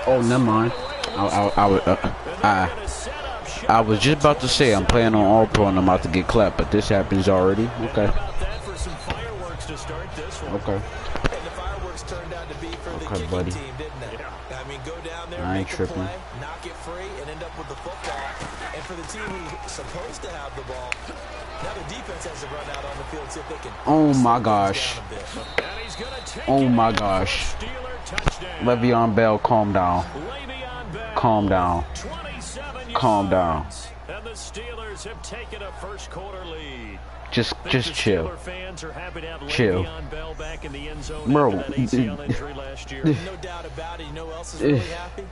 Oh, never mind. I was just about to say I'm playing on All Pro and I'm about to get clapped, but this happens already. Okay. Okay. Okay, buddy. I ain't tripping. Knock it free and end up with the football. And for the team who's supposed to have the ball, now the defense has to run out on the field so they can. Oh my gosh. Oh my gosh. Le'Veon Bell, calm down. Calm down. Calm down. And the Steelers have taken a first quarter lead. Just chill. Chill. Bro. No doubt about it. You know who else is really happy?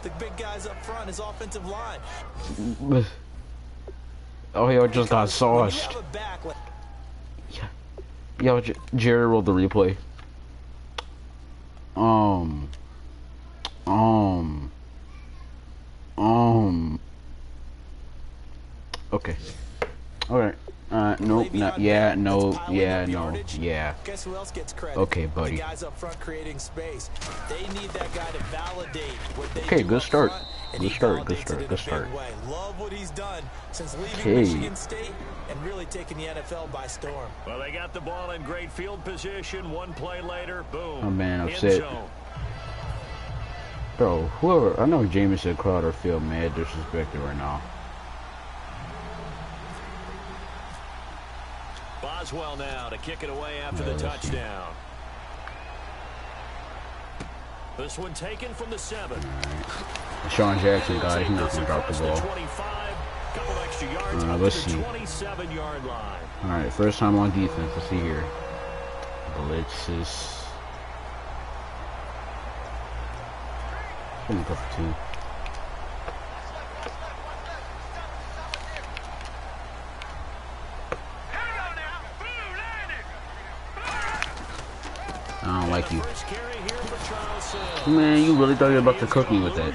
The big guys up front, his offensive line. Oh, yo, just got sauced. Yo, Jerry rolled the replay. Okay. Alright. Nope, not, yeah, no, yeah, no, yeah. Guess who else gets credit? Okay, buddy. The guys up front creating space. They need that guy to validate what they Okay, do good start. front, Good start, good start, good start. Love what he's done since leaving Okay. Michigan State and really taking the NFL by storm. Well, they got the ball in great field position. One play later, boom. Oh man, end upset. zone. Bro, whoever, I know Jameson Crowder feel mad disrespected right now. Boswell now to kick it away after the touchdown. This one taken from the 7. Sean Jackson, guys, he's not gonna drop the ball. Let's see. 27-yard line. Alright, first time on defense. Let's see here. Blitzes. Let me go for 2. I don't like you. Man, you really thought you were about to cook me with that.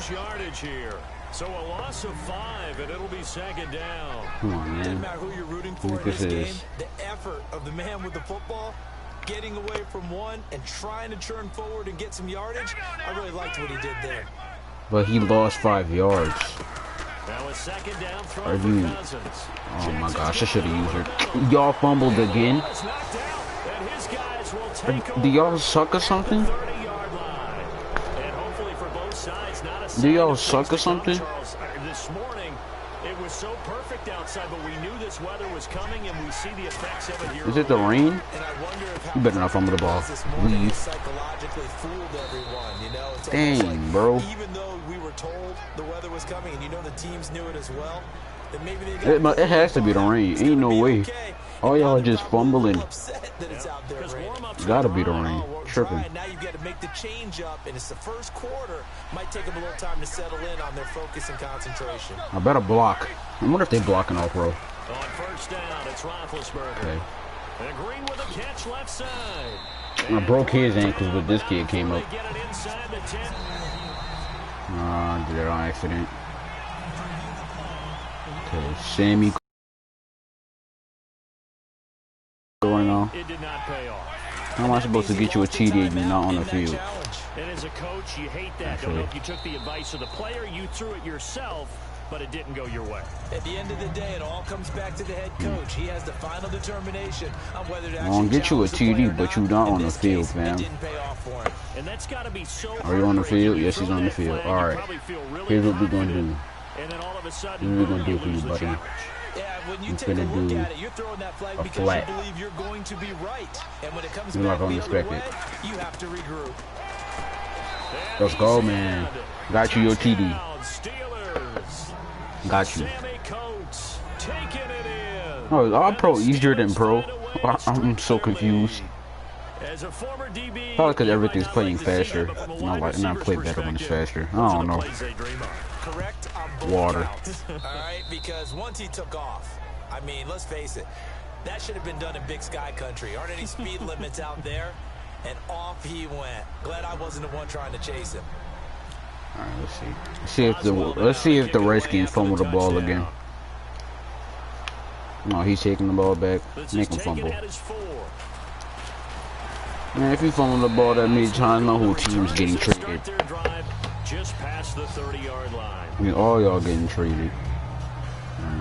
So a loss of 5, and it'll be second down. Come on, man. Doesn't matter who you're rooting for in this game, the effort of the man with the football, getting away from one and trying to turn forward and get some yardage, I really liked what he did there. But he lost 5 yards. Now a second down throw Are for you? Cousins. Oh my gosh, I should have used her. Y'all fumbled again. Do y'all suck or something? Do y'all suck or something? This morning, it was so perfect outside, but we knew this weather was coming, and we see the effects of it here. Is it the rain? You better not fumble the ball. Leave. Dang, bro. Even though we were told the weather was coming, and you know the teams knew it as well, then maybe they got it has to be the rain. Ain't no way. All y'all just fumbling. Gotta be the rain. Tripping. Now you got to make the change up, and it's the first quarter. Might take them a little time to settle in on their focus and concentration. I better block. I wonder if they blocking all pro. On first down, it's Roethlisberger. Okay. And Green with a catch left side. I broke his ankles, but this kid came up. Get it inside the 10. Did it on accident. Okay, Sammy. Going on. It did not pay off. How am I supposed to get you a TD and you're not on the field? And as a coach, you hate that. Don't know if you took the advice of the player, you threw it yourself, but it didn't go your way. At the end of the day, it all comes back to the head coach. He has the final determination on whether to I'll get you a TD, but you're not on the field, fam. And that's got to be so. Are you on the field? Yes, he's on the field. All right. Here's what we're gonna do. And then all of a sudden, Here's what we're gonna do for you, buddy. When you We're take a gonna look do at it, you're throwing that flag because flat. you believe you're going to be right. And when it comes You're back not gonna the other expect way, it. you have to regroup. Let's go, man. Got you your TD. Got you. Oh, all pro easier than pro. I'm so confused. Probably because everything's playing faster. Not play better when it's faster. I don't know. Correct on Water. All right, because once he took off, I mean, let's face it, that should have been done in Big Sky Country. Aren't any speed limits out there? And off he went. Glad I wasn't the one trying to chase him. All right, let's see if the Redskins fumble the ball again. No, he's taking the ball back. Make him fumble. Man, if you fumble the ball that many times, my whole team's getting traded. Start their drive just past the 30-yard line. I mean, all y'all getting traded.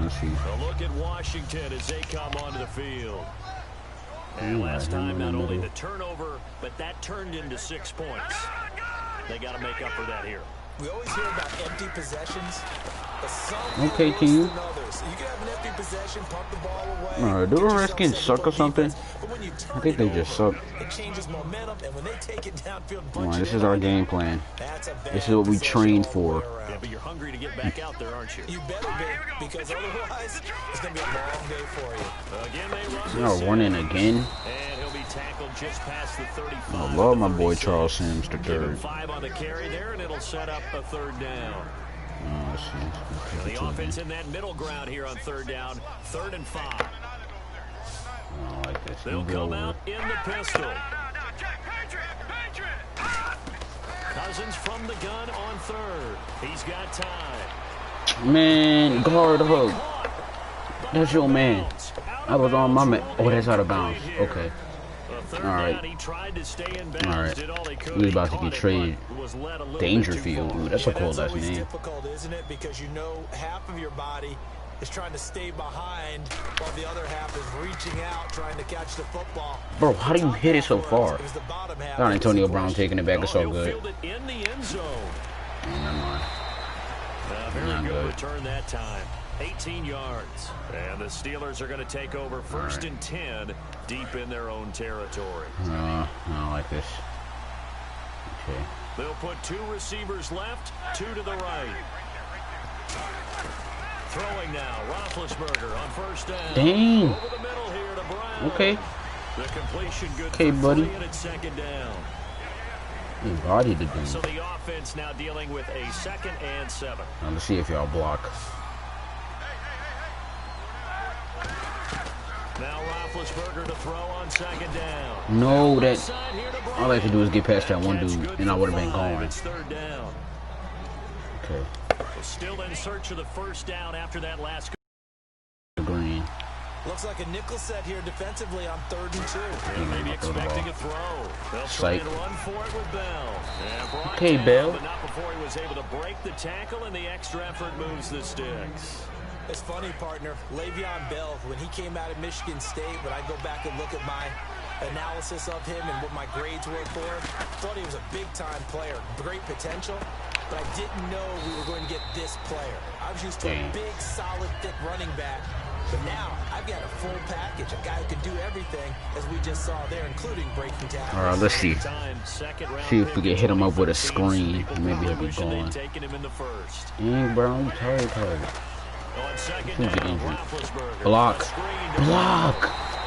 Let's see. A look at Washington as they come onto the field. And last time, not only the turnover, but that turned into 6 points. They got to make up for that here. We always hear about empty possessions, but some Okay, worse team. than others. You can have an empty possession, pump the ball away. Alright, do the Redskins suck or something? I think they just suck. It changes momentum, and when they take it downfield, Alright, this is our game plan. This is what we trained for. Yeah, but you're hungry to get back out there, aren't you? You better be, because otherwise, it's going to be a long day for you. Again, they run Y'all running again? And he'll be tackled just past the 35. I love my boy Charles Sims the Give him third. 5 on the carry there, and it'll set up a 3rd down. Let's see. The offense in that middle ground here on 3rd down, 3rd and 5. I don't like this. They'll come out in the pistol. Cousins from the gun on 3rd. He's got time. Man, guard hug. That's your man. I was on my man. Oh, that's out of bounds. Okay. Alright. Alright. We about to get traded. Dangerfield. Ooh, that's a cool last name. Difficult, isn't it? Because you know half of your body is trying to stay behind while the other half is reaching out trying to catch the football. Bro, how do you hit it so far? Got Antonio Brown taking it back. It's all good. In the end zone. Never mind. Very good return that time. 18 yards. And the Steelers are going to take over 1st and 10 deep in their own territory. I don't like this. Okay. They'll put 2 receivers left, 2 to the right. Throwing now, Roethlisberger on 1st down. Dang. Over the middle here to Brown. Okay. The completion good Okay, for buddy. 3 and it's 2nd down. He bodied the dude. So the offense now dealing with a 2nd and 7. Now, let's see if y'all block. Now Roethlisberger to throw on 2nd down. No, that all I had to do is get past that one dude, and I would have been gone. It's 3rd down. Okay. Still in search of the 1st down after that last Green. Looks like a nickel set here defensively on 3rd and 2. and maybe expecting a throw. They'll try to run for it with Bell. Okay, Bell. But not before he was able to break the tackle, and the extra effort moves the sticks. It's funny, partner. Le'Veon Bell, when he came out of Michigan State, when I go back and look at my analysis of him and what my grades were for him, thought he was a big-time player, great potential, but I didn't know we were going to get this player. I was used to a big, solid, thick running back, but now I've got a full package, a guy who can do everything, as we just saw there, including breaking tackles. All right, let's see. See if we can hit him up with a screen. Maybe he'll be gone. Dang, bro, you tired. Block. Block.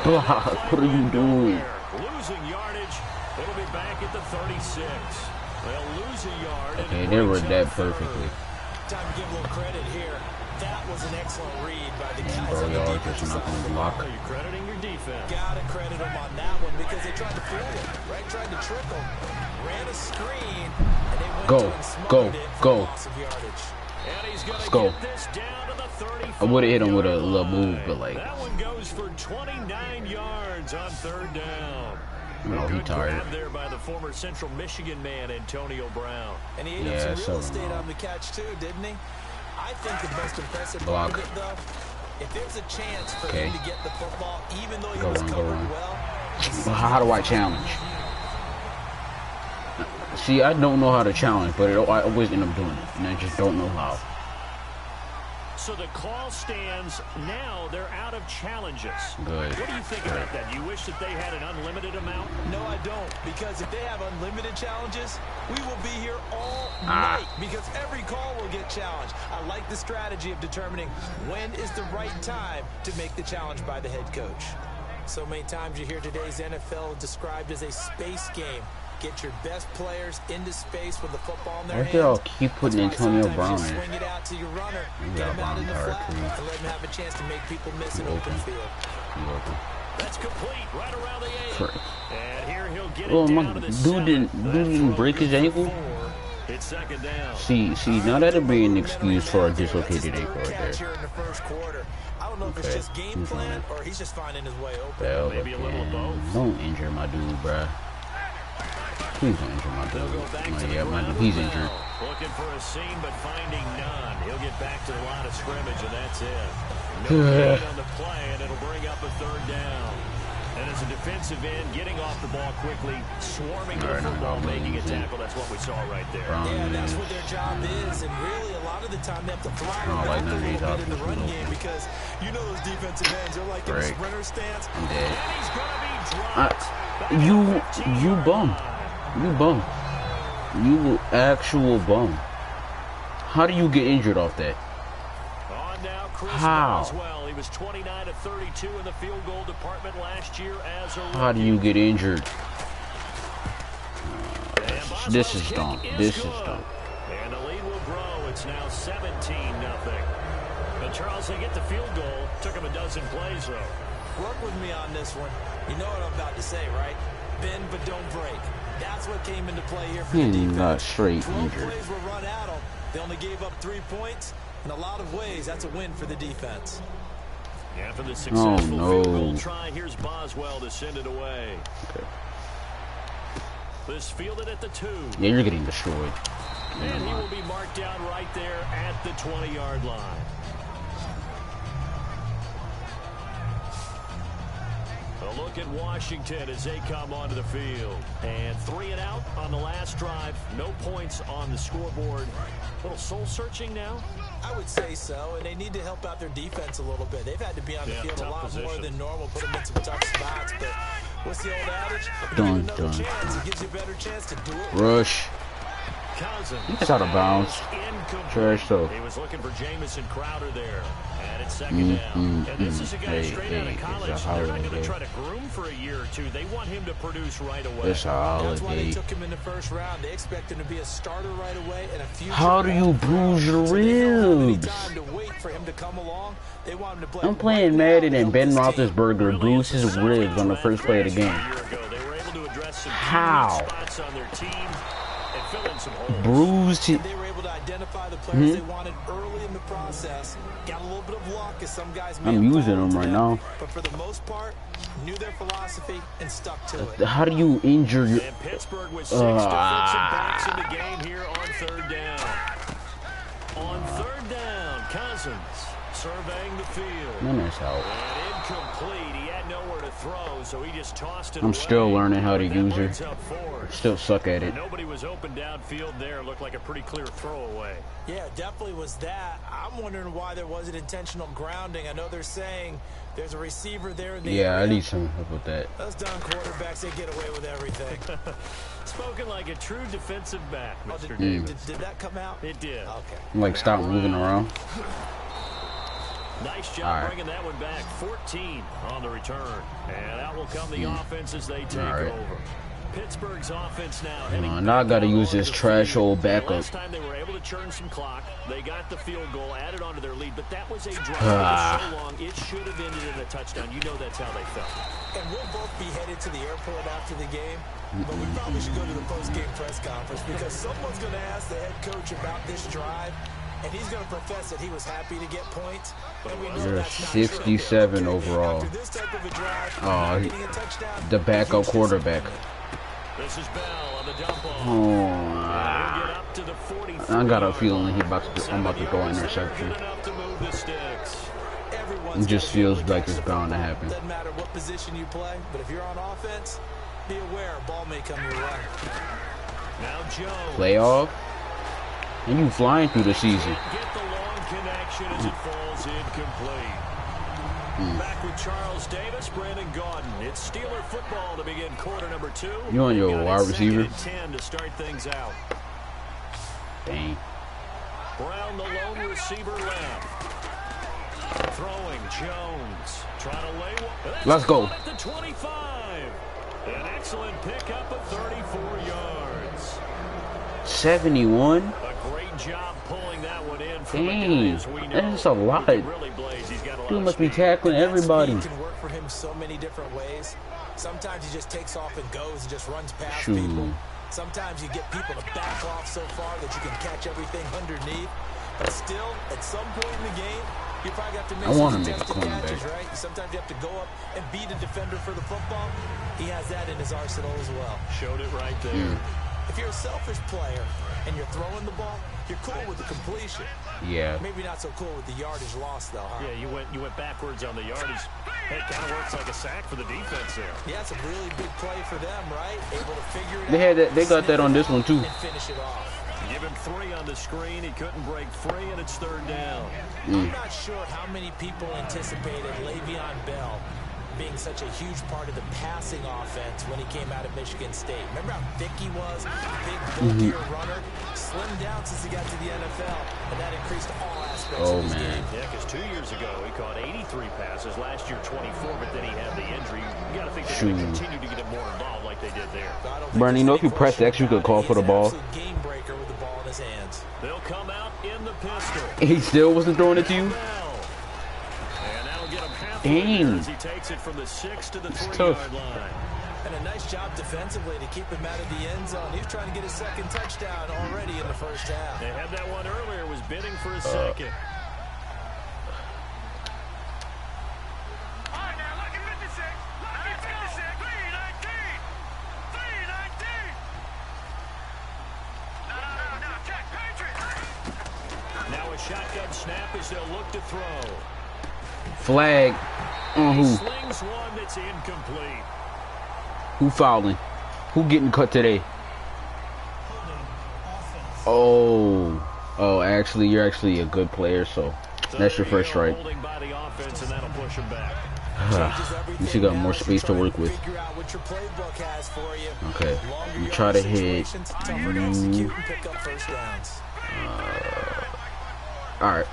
Block. What are you doing? Losing yardage. It'll be back at the 36. They'll lose a yard. Okay, they read that perfectly. Time to give a little credit here. That was an excellent read by the guys Bro, on the y'all defense. just not gonna block. Are you crediting your defense? Gotta credit them on that one because they tried to fool him, right? Tried to trick him. Ran a screen, and they went Go, to and smothered go, it for go. loss of yardage. And he's gonna Let's go. get this down to the 35. I would have hit him with a little move, but like, That one goes for 29 yards on 3rd down. no, he Good tired. grab there by the former Central Michigan man, Antonio Brown. And he ate Yeah, up some real so, estate on the catch too, didn't he? I think the most impressive Block. part of it, though, if there's a chance for Okay. him to get the football, even though he Go was on, go covered on. well. Well, how do I challenge? See, I don't know how to challenge, but I always end up doing it, and I just don't know how. So the call stands now. They're out of challenges. Good. What do you think about that? You wish that they had an unlimited amount? No, I don't, because if they have unlimited challenges, we will be here all night because every call will get challenged. I like the strategy of determining when is the right time to make the challenge by the head coach. So many times you hear today's NFL described as a space game. Get your best players into space with the football in their Why hands. do y'all keep putting That's why Antonio sometimes Brown you in? swing it out to your runner, You get got him out Brown in the hard, flat, too. and let him have a chance to make people miss an open field. That's complete right around the 8. Frick. And here he'll get Oh, it my down to the dude 7. didn't break his ankle. It's 2nd down. See, now that'd be an excuse for a dislocated ankle right there. I don't know if it's Okay, just game he's plan on it. or he's just finding his way open. Bell, Maybe a little of both. don't injure my dude, bruh. Please don't injure my dude. Oh, yeah, he's injured. Looking for a seam, but finding none. He'll get back to the line of scrimmage, and that's it. No gain on the play, and it'll bring up a third down. And as a defensive end, getting off the ball quickly, swarming the football, making a tackle. That's what we saw right there. Yeah, that's what their job is. And really, a lot of the time, they have to throttle back a little bit in the run game because you know those defensive ends. They're like in a sprinter stance. I'm dead. And he's going to be dropped. You bum. You bum. You actual bum. How do you get injured off that? On now, Chris How? Boswell. He was 29 of 32 in the field goal department last year as a rookie. How do you get injured? This is dumb. This is dumb. And the lead will grow. It's now 17-0. But Charles, they get the field goal. Took him a dozen plays, though. Work with me on this one. You know what I'm about to say, right? Bend but don't break. That's what came into play here for the defense. Not straight 12 injured. plays were run at them. They only gave up 3 points. In a lot of ways, that's a win for the defense. After the successful no. field goal try, here's Boswell to send it away. Okay. This fielded at the 2. Yeah, you're getting destroyed. And he will be marked down right there at the 20-yard line. A look at Washington as they come onto the field. And 3 and out on the last drive. No points on the scoreboard. A little soul-searching now? I would say so, and they need to help out their defense a little bit. They've had to be on the field a lot more than normal, put them in some tough spots. But what's the old adage? If you give another chance, it gives you a better chance to do it. Rush. He's out of bounds. Trash though. He was looking for Jamison Crowder there. And it's second down. And this is a guy straight out of college. They're not going to try to groom for a year or two. They want him to produce right away. It's a holiday. That's why they took him in the first round. They expect him to be a starter right away and a future. How do you bruise your ribs? I'm playing Madden and Ben Roethlisberger bruised his ribs on the first play of the game. How? Bruised his... They were able to identify the players they wanted early in the process. Got a little bit of luck as some guys I'm using them right now. But for the most part, knew their philosophy and stuck to it. How do you injure your... And Pittsburgh with 6 defensive backs in the game here on third down. On third down, Cousins surveying the field. Man, that's out. And incomplete. He had nowhere to throw, so he just tossed it I'm away. still learning how to use her. Still suck at it. Nobody was open downfield there. Looked like a pretty clear throwaway. Yeah, it definitely was that. I'm wondering why there wasn't intentional grounding. I know they're saying there's a receiver there in the area. I need some help with that. Those dumb quarterbacks, they get away with everything. Spoken like a true defensive back, Mr. Davis. Did that come out? It did. Okay. Like, stop moving around. Nice job bringing that one back. 14 on the return. And out will come the offense as they take over. Pittsburgh's offense now. Now I got to use this trash old backup. Last time they were able to churn some clock. They got the field goal, added onto their lead, but that was a drive that was so long, it should have ended in a touchdown. You know that's how they felt. And we'll both be headed to the airport after the game, but we probably should go to the post-game press conference because someone's going to ask the head coach about this drive. And he's going to profess that he was happy to get points. But we know You're that's not 67 true. overall. After this type of a drive, getting a touchdown, the backup quarterback. This is Bell on the dump off. I got a feeling I'm about to throw an interception. It just feels like it's bound to happen. Doesn't matter what position you play, but if you're on offense, be aware a ball may come your way. Now Jones. Playoff? And you flying through the season. Get the long connection as it falls incomplete. Back with Charles Davis, Brandon Gaudin. It's Steeler football to begin quarter number 2. You on your wide receiver? 10 to start things out. Dang. Brown, the lone receiver left. Throwing Jones. Trying to lay one. Let's go. At the 25. An excellent pickup of 34 yards. 71? A great job pulling that one in. Dang, that's a lot. Dude must be tackling everybody. It can work for him so many different ways. Sometimes he just takes off and goes and just runs past people. Sometimes you get people to back off so far that you can catch everything underneath. But still, at some point in the game, You probably have to make I want some to make a contested catches, cornerback. right? Sometimes you have to go up and beat a defender for the football. He has that in his arsenal as well. Showed it right there. If you're a selfish player and you're throwing the ball, you're cool with the completion. Yeah. Maybe not so cool with the yardage loss, though, huh? Yeah, you went backwards on the yardage. It kind of works like a sack for the defense there. Yeah, it's a really big play for them, right? Able to figure it They out. had that. They got that on this one too. And finish it off. Give him 3 on the screen. He couldn't break free, and it's 3rd down. I'm not sure how many people anticipated Le'Veon Bell being such a huge part of the passing offense when he came out of Michigan State. Remember how thick he was? Big, bulkier runner. Slimmed down since he got to the NFL, and that increased all aspects of his game. Yeah, because 2 years ago, he caught 83 passes. Last year, 24, but then he had the injury. You got to think they're going to continue to get him more involved like they did there. Bernie, you know if you press X, you could call for the ball. Game breaker with the ball in his hands. They'll come out in the pistol. He still wasn't throwing it to you? And that'll get him halfway Dang. as he takes it from the 6 to the 3-yard tough. line. And a nice job defensively to keep him out of the end zone. He was trying to get his second touchdown already in the first half. They had that one earlier, was bidding for his second. All right, now look at 56. Look at 56. 319. 319. No. Check. Patriot. Now a shotgun snap as they'll look to throw. Flag on He who? slings one that's incomplete. Who fouling? Who getting cut today? Oh, actually, you're actually a good player, so that's your first strike. Holding by the offense, and that'll push him back. You still got more space to work with. Figure out what your playbook has for you. Okay, Longer you try to yardage hit. situations, tougher to execute and pick up first downs. All right.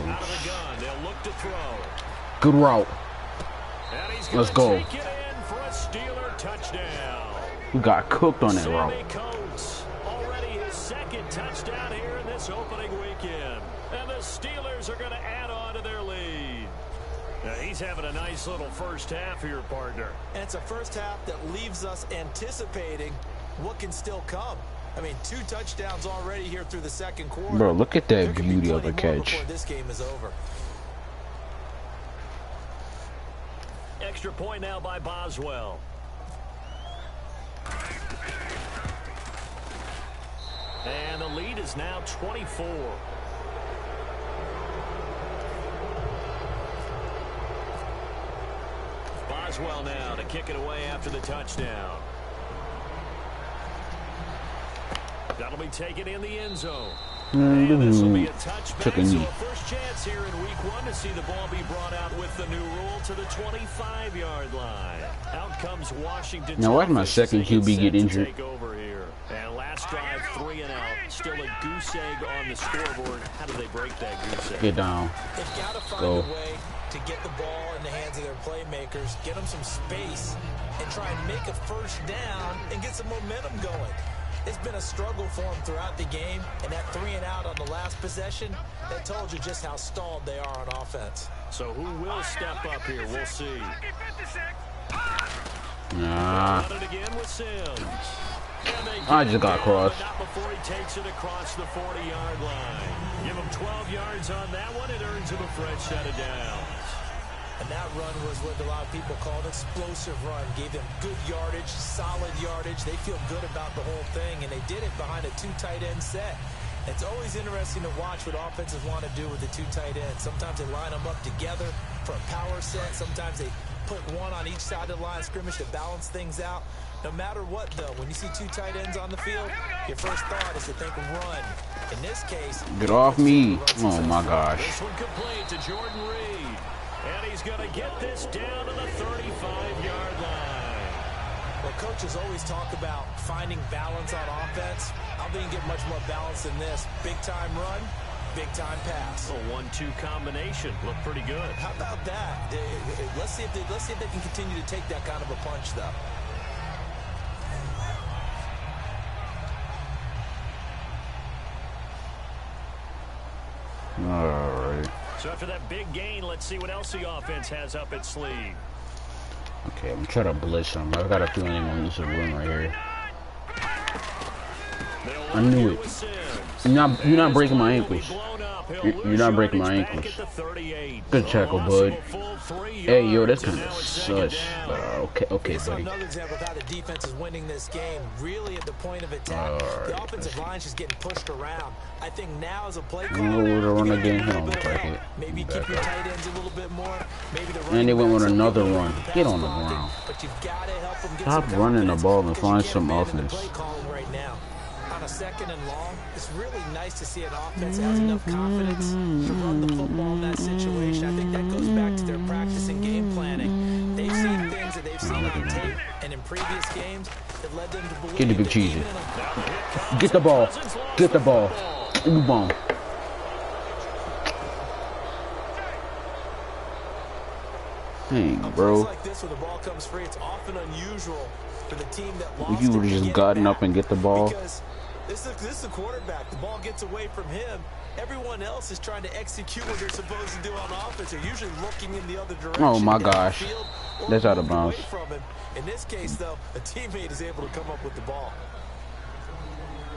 Out of the gun, they'll look to throw. Good route. And he's Let's gonna go. take it in for a Steeler touchdown. We got cooked on that route. Sammy Coates, already his second touchdown here in this opening weekend. And the Steelers are going to add on to their lead. Now, he's having a nice little first half here, partner. And it's a first half that leaves us anticipating what can still come. I mean, 2 touchdowns already here through the second quarter. Bro, look at There that could be beauty of plenty a more catch. before this game is over. Extra point now by Boswell. And the lead is now 24. Boswell now to kick it away after the touchdown. That'll be taken in the end zone. And this will be a touchback, so a first chance here in week 1 to see the ball be brought out with the new rule to the 25-yard line. Out comes Washington. Now, why did my second QB get injured? Take over here. And last drive, 3 and out. Still a goose egg on the scoreboard. How do they break that goose egg? Get down. They've got to find Go. a way to get the ball in the hands of their playmakers, get them some space, and try and make a first down and get some momentum going. It's been a struggle for them throughout the game, and that 3 and out on the last possession, that told you just how stalled they are on offense. So who will step up here? We'll see. Nah. Got it again with Sims. And they I get just it got down, crossed. but not before he takes it across the 40-yard line. Give him 12 yards on that one. It earns him a fresh set of downs. And that run was what a lot of people call an explosive run. Gave them good yardage, solid yardage. They feel good about the whole thing, and they did it behind a 2 tight end set. It's always interesting to watch what offenses want to do with the 2 tight ends. Sometimes they line them up together for a power set. Sometimes they put one on each side of the line of scrimmage to balance things out. No matter what, though, when you see 2 tight ends on the field, your first thought is to think run. In this case, Get off me. Oh, my gosh. This one complete to Jordan Reed. And he's going to get this down to the 35-yard line. Well, coaches always talk about finding balance on offense. I don't think you can get much more balance than this. Big-time run, big-time pass. A 1-2 combination. Looked pretty good. How about that? Let's see if they can continue to take that kind of a punch, though. All right. So after that big gain, let's see what else the offense has up its sleeve. Okay, I'm trying to blitz him. I got a feeling I'm going to use a run right here. I knew it. You're not breaking my ankles. You're not breaking my ankles. Good tackle, bud. Hey, yo, that's kind of such. Okay, buddy. Another example of how the defense is winning this game. Really at the point of attack. The offensive line is just getting pushed around. I think now as a play caller, run again. He don't look like it. maybe keep your tight ends a little bit more. Maybe the And they went with another run. Get on the ground. But you've got to help them get Stop some running the ball and find some offense. offense. Play calling right now. On a second and long, it's really nice to see an offense that has enough confidence to run the football in that situation. I think that goes back to their practice and game planning. They've seen things that they've seen on tape and in previous games that led them to believe. Get the big cheesy. Get the ball. Get the ball. Ooh, bomb. Dang, bro. Like this, where the ball comes free, it's often unusual for the team that If lost you would have just gotten up and get the ball. Because this is a quarterback. The ball gets away from him. Everyone else is trying to execute what they're supposed to do on offense. They're usually looking in the other direction. Oh my gosh. That's out of bounds. In this case, though, a teammate is able to come up with the ball.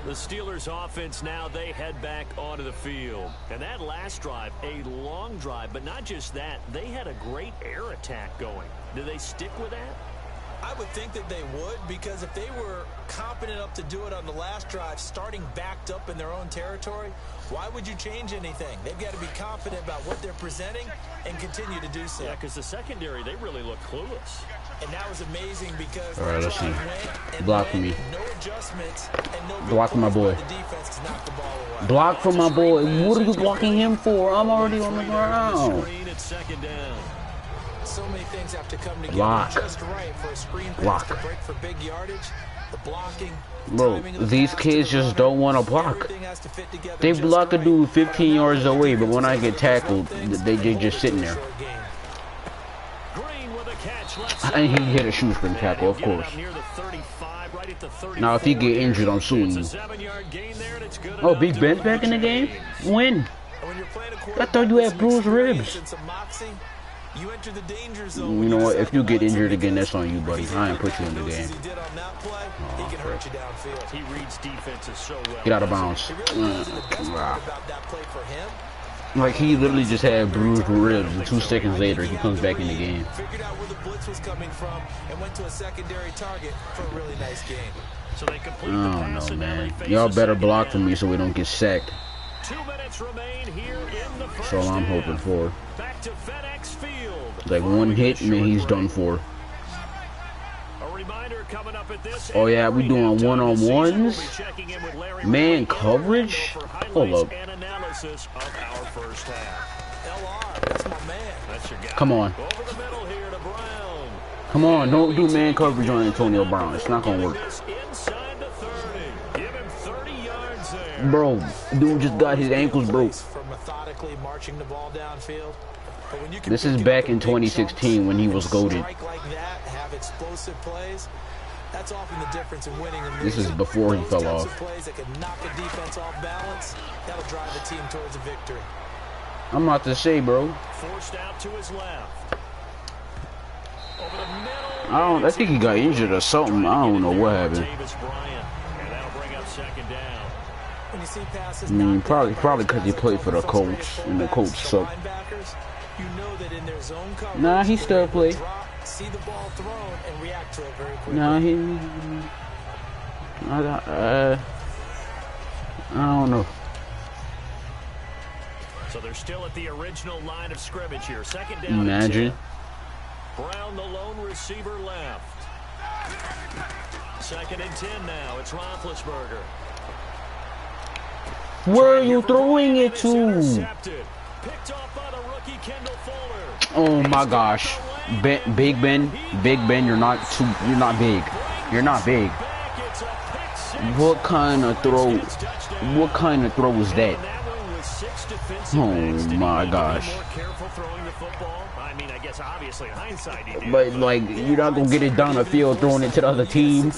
The Steelers offense now, they head back onto the field. And that last drive, a long drive, but not just that, they had a great air attack going. Do they stick with that? I would think that they would, because if they were competent enough to do it on the last drive, starting backed up in their own territory, why would you change anything? They've got to be confident about what they're presenting and continue to do so. Yeah, because the secondary, they really look clueless. And that was amazing because all right, let's see. Block for me. No adjustments and no block for my boy. The defense knocked the ball away. Block for my boy. What are you blocking him for? I'm already on the ground. Second down. So many things have to come together Block. just right for a screen pass Block. to break for big yardage. The blocking, bro, these kids just don't want to block. They block a dude 15 yards away, but when I get tackled, they just sitting there. And he hit a shoestring tackle, of course. Now, if he get injured, I'm suing you. Oh, Big Ben's back in the game? When? I thought you had bruised ribs. You know what? If you get injured again, that's on you, buddy. I ain't put you in the game. Get out of bounds. Like, he literally just had bruised ribs, and 2 seconds later, he comes back in the game. Figured out where the blitz was coming from and went to a secondary target for a really nice game. So they complete I don't know, man. Y'all better block for me so we don't get sacked. 2 minutes remain here in the first. That's all I'm hoping for. Back to FedEx Field. Like, one hit, and then he's done for. A reminder coming up at this. Oh, yeah, we doing one-on-ones? Man coverage? Hold up. Analysis of our first half. LR, that's my man. That's your guy. Come on. Over the middle here to Brown. Come on, don't do man coverage on Antonio Brown. It's not gonna work. Inside the 30. Give him 30 yards there. Bro, dude just got his ankles broke. For methodically marching the ball downfield. But when you can This is back in 2016 when he was goated. strike like that, have explosive plays, that's often the difference in winning and losing. This is before he fell Those off. types of plays that can knock a defense off balance, that'll drive a team towards a victory. I'm about to say, bro. Forced out to his left. Over the middle. I think he got injured or something. I don't know what happened. Davis Bryant. And that'll bring up second down. When you see passes Probably because he played for the Colts, and the Colts suck. You know that in their zone coverage, Nah, he still play. see the ball thrown and react to it very quickly. Nah, I don't know. So they're still at the original line of scrimmage here. Second down. Imagine. Brown, the lone receiver, left. Second and 10 now. It's Roethlisberger. Where are you throwing it to? Intercepted. Picked off by the rookie Kendall Fuller. Oh my gosh. Big Ben, you're not big. You're not big. What kind of throw? What kind of throw was that? Oh my gosh. But like, you're not gonna get it down the field throwing it to the other team.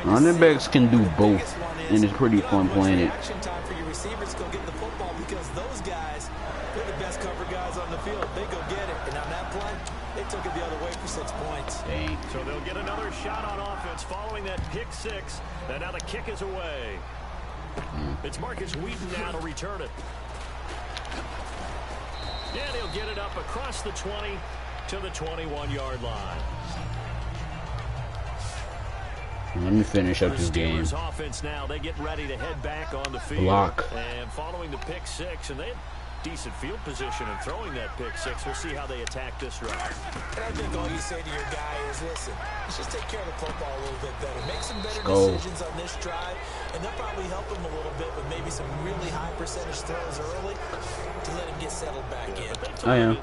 Running backs can do both, and it's pretty fun playing it. They took it the other way for 6 points. Dang. So they'll get another shot on offense following that pick six. And now the kick is away. It's Marcus Wheaton now to return it. And he'll get it up across the 20 to the 21-yard line. Let me finish up this game. Offense now, they get ready to head back on the field. Block. And following the pick six, and they had decent field position in throwing that pick six. We'll see how they attack this drive. And I think all you say to your guy is, listen, let's just take care of the football a little bit better. Make some better decisions on this drive, and they'll probably help him a little bit with maybe some really high percentage throws early to let him get settled back in.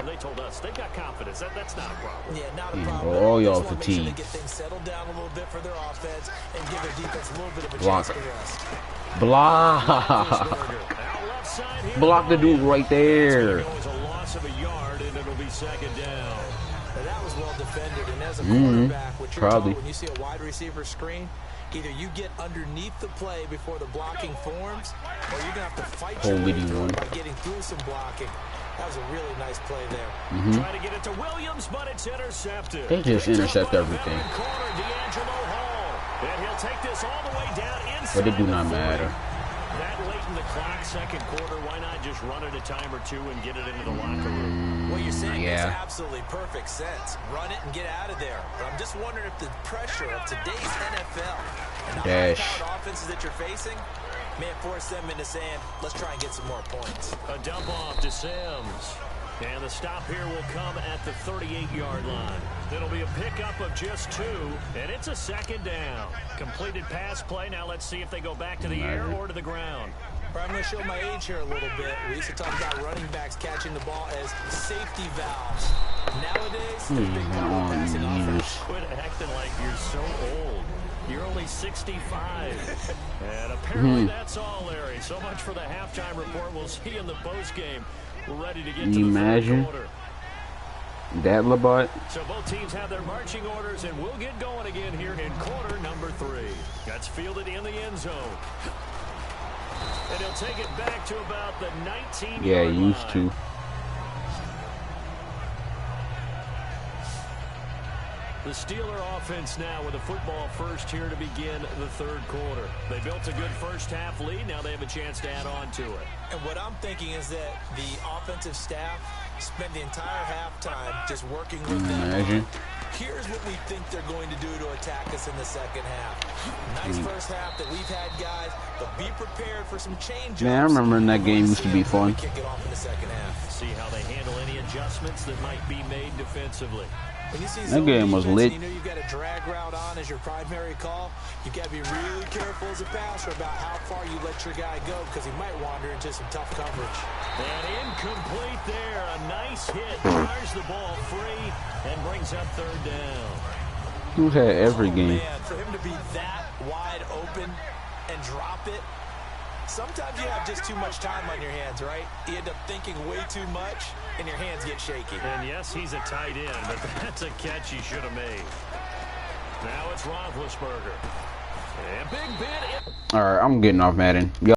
They told us they got confidence. That's not a problem. Yeah, not a problem. All y'all Just wanna make sure fatigued. they get things settled down a little bit for their offense and give their defense a little bit of a Block. chance to rest. Block. Block the dude right there. It was a loss of a yard, and it'll be second down. Now, that was well defended, and as a quarterback, what you're Probably. taught when you see a wide receiver screen, either you get underneath the play before the blocking forms, or you're going to have to fight your way through by getting through some blocking. That was a really nice play there. Try to get it to Williams, but it's intercepted. They just intercept everything. Corner, D'Angelo Hall. And he'll take this all the way down inside. But it do not matter. That late in the clock, second quarter, why not just run it a time or two and get it into the locker room? What you're saying makes Yeah. absolutely perfect sense. Run it and get out of there. But I'm just wondering if the pressure of today's NFL and the high-powered offenses that you're facing may have forced them into saying, let's try and get some more points. A dump off to Sims. And the stop here will come at the 38-yard line. It'll be a pickup of just 2, and it's a second down. Completed pass play. Now let's see if they go back to the air or to the ground. I'm going to show my age here a little bit. We used to talk about running backs catching the ball as safety valves. Nowadays, they're big part of the passing offense. Quit acting like you're so old. You're only 65. And apparently that's all, Larry. So much for the halftime report. We'll see you in the postgame. We're ready to get to the third quarter. That Labat. So both teams have their marching orders, and we'll get going again here in quarter number 3. That's fielded in the end zone. And he'll take it back to about the 19-yard line. Yeah, used to. The Steeler offense now with a football first here to begin the third quarter. They built a good first half lead. Now they have a chance to add on to it. And what I'm thinking is that the offensive staff spent the entire halftime just working with them. Here's what we think they're going to do to attack us in the second half. Nice first half that we've had, guys, but be prepared for some change-ups. Man, I remember when that game used to be fun. Kick it off in the second half. See how they handle any adjustments that might be made defensively. When you see that game was lit. You know you've got a drag route on as your primary call. You've got to be really careful as a passer about how far you let your guy go because he might wander into some tough coverage. And incomplete there. A nice hit. Fires the ball free and brings up third down. Who had every game? Man, for him to be that wide open and drop it, sometimes you have just too much time on your hands, right? You end up thinking way too much, and your hands get shaky. And yes, he's a tight end, but that's a catch he should have made. Now it's Roethlisberger. And big bit. All right, I'm getting off Madden.